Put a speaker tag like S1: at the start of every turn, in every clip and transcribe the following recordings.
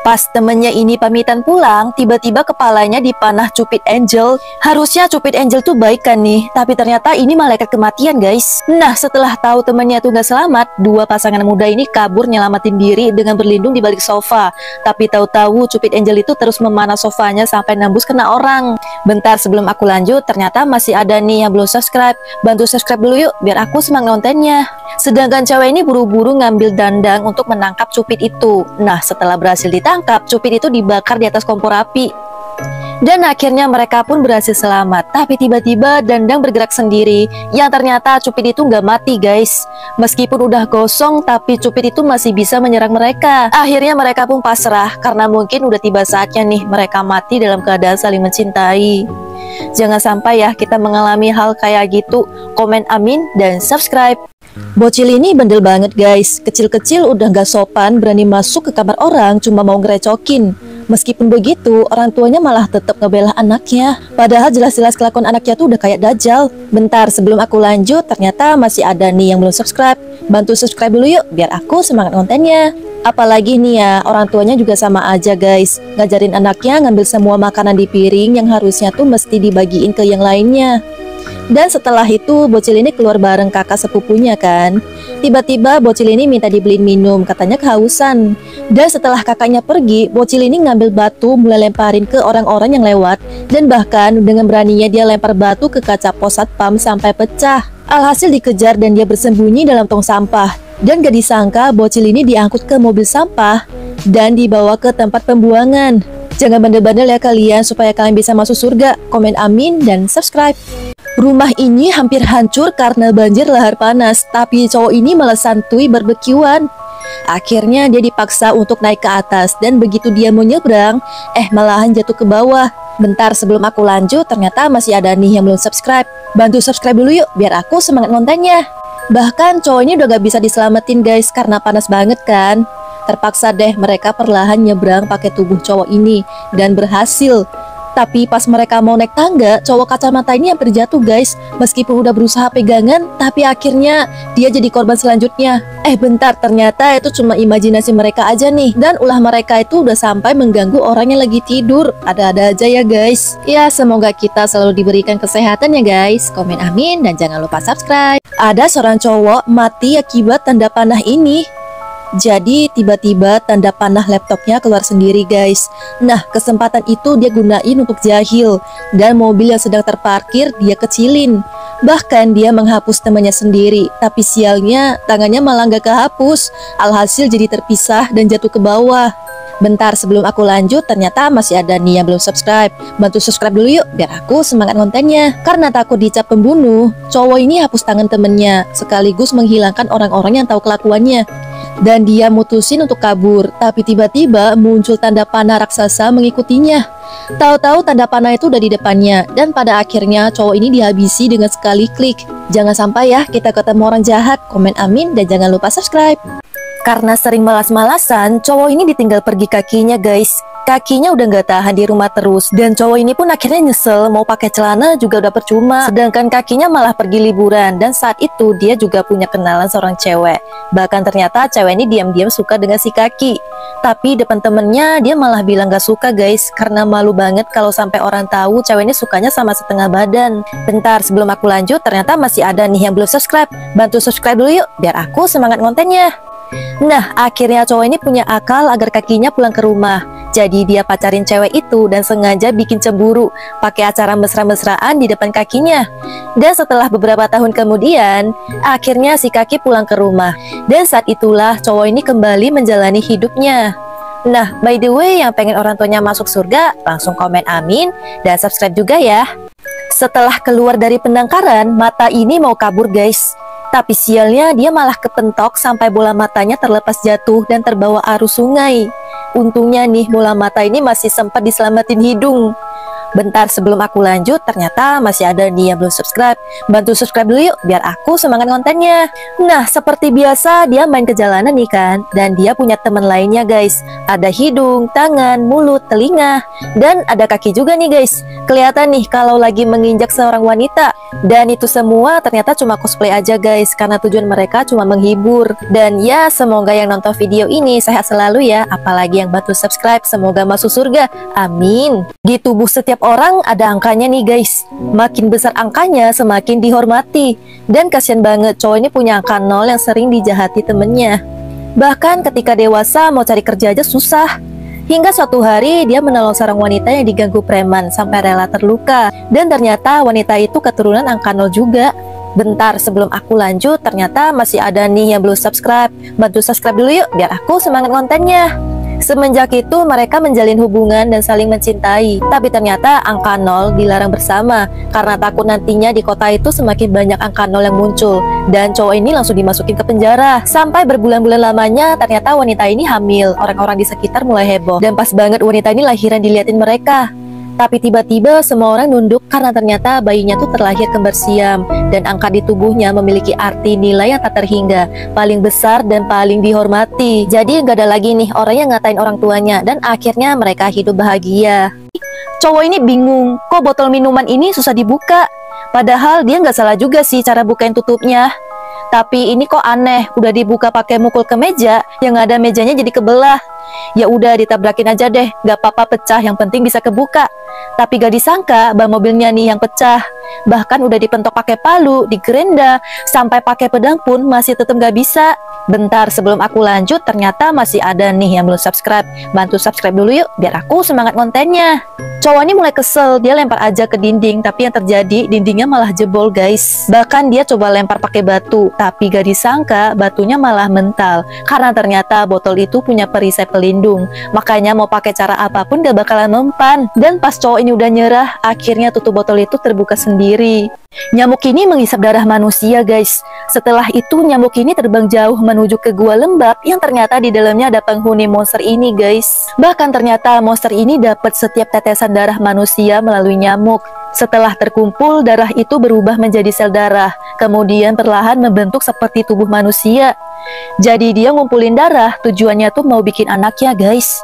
S1: Pas temennya ini pamitan pulang, tiba-tiba kepalanya dipanah Cupid Angel. Harusnya Cupid Angel tuh baik kan nih, tapi ternyata ini malaikat kematian guys. Nah, setelah tahu temannya tuh gak selamat, dua pasangan muda ini kabur nyelamatin diri dengan berlindung di balik sofa. Tapi tahu-tahu Cupid Angel itu terus memanah sofanya sampai nembus kena orang. Bentar sebelum aku lanjut, ternyata masih ada nih yang belum subscribe. Bantu subscribe dulu yuk, biar aku semangat nontonnya. Sedangkan cewek ini buru-buru ngambil dandang untuk menangkap Cupid itu. Nah, setelah berhasil ditangkap, Cupid itu dibakar di atas kompor api. Dan akhirnya mereka pun berhasil selamat. Tapi tiba-tiba dandang bergerak sendiri. Yang ternyata Cupid itu nggak mati guys. Meskipun udah gosong, tapi Cupid itu masih bisa menyerang mereka. Akhirnya mereka pun pasrah, karena mungkin udah tiba saatnya nih mereka mati dalam keadaan saling mencintai. Jangan sampai ya kita mengalami hal kayak gitu. Komen amin dan subscribe. Bocil ini bandel banget guys. Kecil-kecil udah gak sopan, berani masuk ke kamar orang cuma mau ngerecokin. Meskipun begitu, orang tuanya malah tetap ngebela anaknya. Padahal jelas-jelas kelakuan anaknya tuh udah kayak dajal. Bentar sebelum aku lanjut, ternyata masih ada nih yang belum subscribe. Bantu subscribe dulu yuk, biar aku semangat kontennya. Apalagi nih ya, orang tuanya juga sama aja guys. Ngajarin anaknya ngambil semua makanan di piring yang harusnya tuh mesti dibagiin ke yang lainnya. Dan setelah itu bocil ini keluar bareng kakak sepupunya kan. Tiba-tiba bocil ini minta dibeliin minum, katanya kehausan. Dan setelah kakaknya pergi, bocil ini ngambil batu mulai lemparin ke orang-orang yang lewat. Dan bahkan dengan beraninya dia lempar batu ke kaca pos satpam sampai pecah. Alhasil dikejar dan dia bersembunyi dalam tong sampah. Dan gak disangka bocil ini diangkut ke mobil sampah dan dibawa ke tempat pembuangan. Jangan bandel-bandel ya kalian, supaya kalian bisa masuk surga. Komen amin dan subscribe. Rumah ini hampir hancur karena banjir lahar panas, tapi cowok ini malah santuy barbekyuan. Akhirnya dia dipaksa untuk naik ke atas, dan begitu dia mau nyebrang, malahan jatuh ke bawah. Bentar sebelum aku lanjut, ternyata masih ada nih yang belum subscribe. Bantu subscribe dulu yuk, biar aku semangat nontonnya. Bahkan cowok ini udah gak bisa diselamatin guys, karena panas banget kan. Terpaksa deh mereka perlahan nyebrang pakai tubuh cowok ini, dan berhasil. Tapi pas mereka mau naik tangga, cowok kacamata ini yang terjatuh guys. Meskipun udah berusaha pegangan, tapi akhirnya dia jadi korban selanjutnya. Bentar, ternyata itu cuma imajinasi mereka aja nih. Dan ulah mereka itu udah sampai mengganggu orang yang lagi tidur. Ada-ada aja ya guys. Ya, semoga kita selalu diberikan kesehatan ya guys. Komen amin dan jangan lupa subscribe. Ada seorang cowok mati akibat tanda panah ini. Jadi tiba-tiba tanda panah laptopnya keluar sendiri guys. Nah, kesempatan itu dia gunain untuk jahil. Dan mobil yang sedang terparkir dia kecilin. Bahkan dia menghapus temannya sendiri. Tapi sialnya tangannya malah gak kehapus. Alhasil jadi terpisah dan jatuh ke bawah. Bentar sebelum aku lanjut, ternyata masih ada nih yang belum subscribe. Bantu subscribe dulu yuk, biar aku semangat kontennya. Karena takut dicap pembunuh, cowok ini hapus tangan temennya, sekaligus menghilangkan orang-orang yang tahu kelakuannya. Dan dia mutusin untuk kabur, tapi tiba-tiba muncul tanda panah raksasa mengikutinya. Tahu-tahu tanda panah itu udah di depannya, dan pada akhirnya cowok ini dihabisi dengan sekali klik. Jangan sampai ya kita ketemu orang jahat. Komen amin dan jangan lupa subscribe. Karena sering malas-malasan, cowok ini ditinggal pergi kakinya guys. Kakinya udah gak tahan di rumah terus. Dan cowok ini pun akhirnya nyesel, mau pakai celana juga udah percuma. Sedangkan kakinya malah pergi liburan. Dan saat itu dia juga punya kenalan seorang cewek. Bahkan ternyata cewek ini diam-diam suka dengan si kaki. Tapi depan temennya dia malah bilang gak suka guys. Karena malu banget kalau sampai orang tahu cewek ini sukanya sama setengah badan. Bentar sebelum aku lanjut, ternyata masih ada nih yang belum subscribe. Bantu subscribe dulu yuk, biar aku semangat kontennya. Nah, akhirnya cowok ini punya akal agar kakinya pulang ke rumah. Jadi dia pacarin cewek itu dan sengaja bikin cemburu, pakai acara mesra-mesraan di depan kakinya. Dan setelah beberapa tahun kemudian, akhirnya si kaki pulang ke rumah. Dan saat itulah cowok ini kembali menjalani hidupnya. Nah, by the way, yang pengen orang tuanya masuk surga, langsung komen amin dan subscribe juga ya. Setelah keluar dari penangkaran, mata ini mau kabur guys. Tapi sialnya dia malah kepentok sampai bola matanya terlepas jatuh dan terbawa arus sungai. Untungnya nih bola mata ini masih sempat diselamatin hidung. Bentar sebelum aku lanjut, ternyata masih ada nih yang belum subscribe. Bantu subscribe dulu yuk, biar aku semangat kontennya. Nah, seperti biasa dia main ke jalanan nih kan. Dan dia punya teman lainnya guys. Ada hidung, tangan, mulut, telinga. Dan ada kaki juga nih guys. Kelihatan nih kalau lagi menginjak seorang wanita. Dan itu semua ternyata cuma cosplay aja guys, karena tujuan mereka cuma menghibur. Dan ya, semoga yang nonton video ini sehat selalu ya. Apalagi yang bantu subscribe, semoga masuk surga. Amin. Di tubuh setiap orang ada angkanya nih guys. Makin besar angkanya semakin dihormati. Dan kasihan banget cowok ini punya angka 0 yang sering dijahati temennya. Bahkan ketika dewasa mau cari kerja aja susah. Hingga suatu hari dia menolong seorang wanita yang diganggu preman sampai rela terluka. Dan ternyata wanita itu keturunan angka 0 juga. Bentar, sebelum aku lanjut, ternyata masih ada nih yang belum subscribe. Bantu subscribe dulu yuk biar aku semangat kontennya. Semenjak itu mereka menjalin hubungan dan saling mencintai. Tapi ternyata angka 0 dilarang bersama karena takut nantinya di kota itu semakin banyak angka 0 yang muncul. Dan cowok ini langsung dimasukin ke penjara. Sampai berbulan-bulan lamanya ternyata wanita ini hamil. Orang-orang di sekitar mulai heboh. Dan pas banget wanita ini lahiran diliatin mereka. Tapi tiba-tiba semua orang nunduk karena ternyata bayinya tuh terlahir kembar siam. Dan angka di tubuhnya memiliki arti nilai yang tak terhingga, paling besar dan paling dihormati. Jadi nggak ada lagi nih orang yang ngatain orang tuanya. Dan akhirnya mereka hidup bahagia. Cowok ini bingung, kok botol minuman ini susah dibuka? Padahal dia nggak salah juga sih cara bukain tutupnya. Tapi ini kok aneh, udah dibuka pakai mukul ke meja, yang ada mejanya jadi kebelah. Ya udah ditabrakin aja deh, gak apa-apa pecah, yang penting bisa kebuka. Tapi gak disangka ban mobilnya nih yang pecah. Bahkan udah dipentok pakai palu, digerenda, sampai pakai pedang pun masih tetap gak bisa. Bentar, sebelum aku lanjut, ternyata masih ada nih yang belum subscribe. Bantu subscribe dulu yuk, biar aku semangat kontennya. Cowok ini mulai kesel, dia lempar aja ke dinding, tapi yang terjadi dindingnya malah jebol guys. Bahkan dia coba lempar pakai batu, tapi gak disangka batunya malah mental. Karena ternyata botol itu punya perisai pelindung, makanya mau pakai cara apapun gak bakalan mempan. Dan pas cowok ini udah nyerah, akhirnya tutup botol itu terbuka sendiri. Nyamuk ini menghisap darah manusia guys. Setelah itu nyamuk ini terbang jauh menuju ke gua lembab yang ternyata di dalamnya ada penghuni monster ini guys. Bahkan ternyata monster ini dapat setiap tetesan darah manusia melalui nyamuk. Setelah terkumpul, darah itu berubah menjadi sel darah, kemudian perlahan membentuk seperti tubuh manusia. Jadi dia ngumpulin darah, tujuannya tuh mau bikin anaknya guys.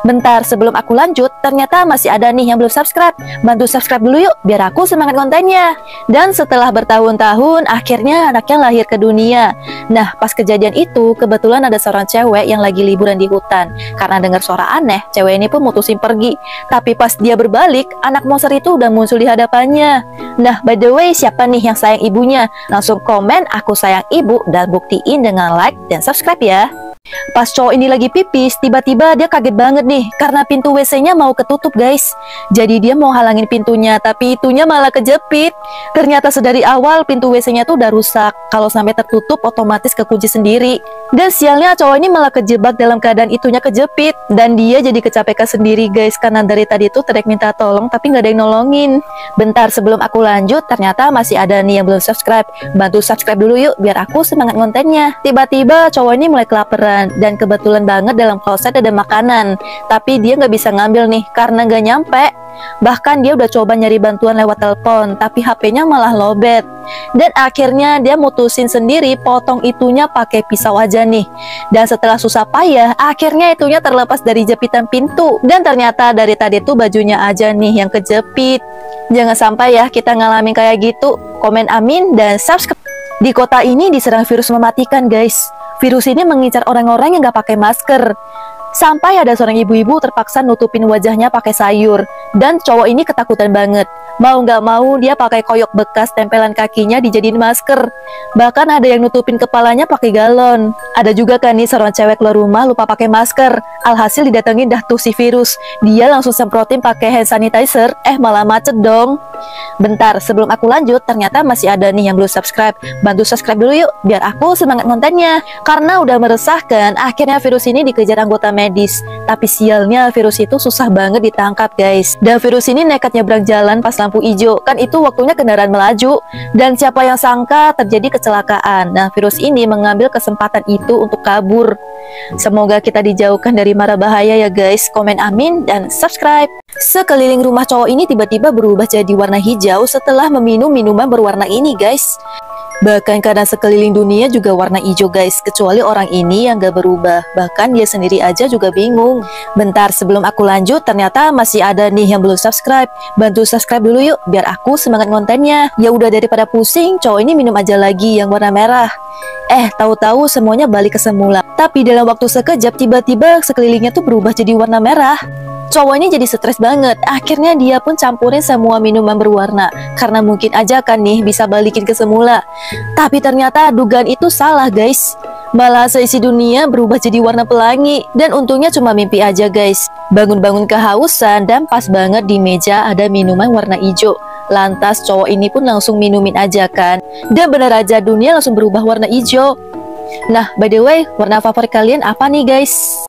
S1: Bentar, sebelum aku lanjut, ternyata masih ada nih yang belum subscribe. Bantu subscribe dulu yuk, biar aku semangat kontennya. Dan setelah bertahun-tahun, akhirnya anaknya lahir ke dunia. Nah, pas kejadian itu, kebetulan ada seorang cewek yang lagi liburan di hutan. Karena dengar suara aneh, cewek ini pun mutusin pergi. Tapi pas dia berbalik, anak monster itu udah muncul di hadapannya. Nah, by the way, siapa nih yang sayang ibunya? Langsung komen, aku sayang ibu, dan buktiin dengan like dan subscribe ya. Pas cowok ini lagi pipis, tiba-tiba dia kaget banget nih karena pintu WC-nya mau ketutup guys. Jadi dia mau halangin pintunya, tapi itunya malah kejepit. Ternyata sedari awal pintu WC-nya tuh udah rusak. Kalau sampai tertutup otomatis kekunci sendiri. Dan sialnya cowok ini malah kejebak dalam keadaan itunya kejepit. Dan dia jadi kecapekan sendiri guys, karena dari tadi tuh teriak minta tolong tapi nggak ada yang nolongin. Bentar, sebelum aku lanjut, ternyata masih ada nih yang belum subscribe. Bantu subscribe dulu yuk biar aku semangat kontennya. Tiba-tiba cowok ini mulai kelaparan. Dan kebetulan banget dalam kloset ada makanan. Tapi dia nggak bisa ngambil nih karena nggak nyampe. Bahkan dia udah coba nyari bantuan lewat telepon, tapi HP-nya malah lowbat. Dan akhirnya dia mutusin sendiri potong itunya pakai pisau aja nih. Dan setelah susah payah, akhirnya itunya terlepas dari jepitan pintu. Dan ternyata dari tadi tuh bajunya aja nih yang kejepit. Jangan sampai ya kita ngalamin kayak gitu. Komen amin dan subscribe. Di kota ini diserang virus mematikan guys. Virus ini mengincar orang-orang yang gak pakai masker. Sampai ada seorang ibu-ibu terpaksa nutupin wajahnya pakai sayur. Dan cowok ini ketakutan banget. Mau gak mau dia pakai koyok bekas tempelan kakinya dijadiin masker. Bahkan ada yang nutupin kepalanya pakai galon. Ada juga kan nih seorang cewek keluar rumah lupa pakai masker. Alhasil didatengin dah tuh si virus. Dia langsung semprotin pakai hand sanitizer. Malah macet dong. Bentar, sebelum aku lanjut, ternyata masih ada nih yang belum subscribe. Bantu subscribe dulu yuk biar aku semangat kontennya. Karena udah meresahkan, akhirnya virus ini dikejar anggota medis. Tapi sialnya virus itu susah banget ditangkap guys. Dan virus ini nekat nyebrang jalan pas lampu hijau. Kan itu waktunya kendaraan melaju. Dan siapa yang sangka terjadi kecelakaan. Nah, virus ini mengambil kesempatan itu untuk kabur. Semoga kita dijauhkan dari mara bahaya ya guys. Komen amin dan subscribe. Sekeliling rumah cowok ini tiba-tiba berubah jadi warna hijau setelah meminum minuman berwarna ini guys. Bahkan karena sekeliling dunia juga warna hijau guys, kecuali orang ini yang gak berubah. Bahkan dia sendiri aja juga bingung. Bentar, sebelum aku lanjut, ternyata masih ada nih yang belum subscribe. Bantu subscribe dulu yuk, biar aku semangat kontennya. Ya udah, daripada pusing, cowok ini minum aja lagi yang warna merah. Tahu-tahu semuanya balik ke semula. Tapi dalam waktu sekejap, tiba-tiba sekelilingnya tuh berubah jadi warna merah. Cowok ini jadi stres banget. Akhirnya dia pun campurin semua minuman berwarna, karena mungkin aja kan nih bisa balikin ke semula. Tapi ternyata dugaan itu salah guys. Malah seisi dunia berubah jadi warna pelangi. Dan untungnya cuma mimpi aja guys. Bangun-bangun kehausan dan pas banget di meja ada minuman warna hijau. Lantas cowok ini pun langsung minumin aja kan. Dan benar aja dunia langsung berubah warna hijau. Nah, by the way, warna favorit kalian apa nih guys?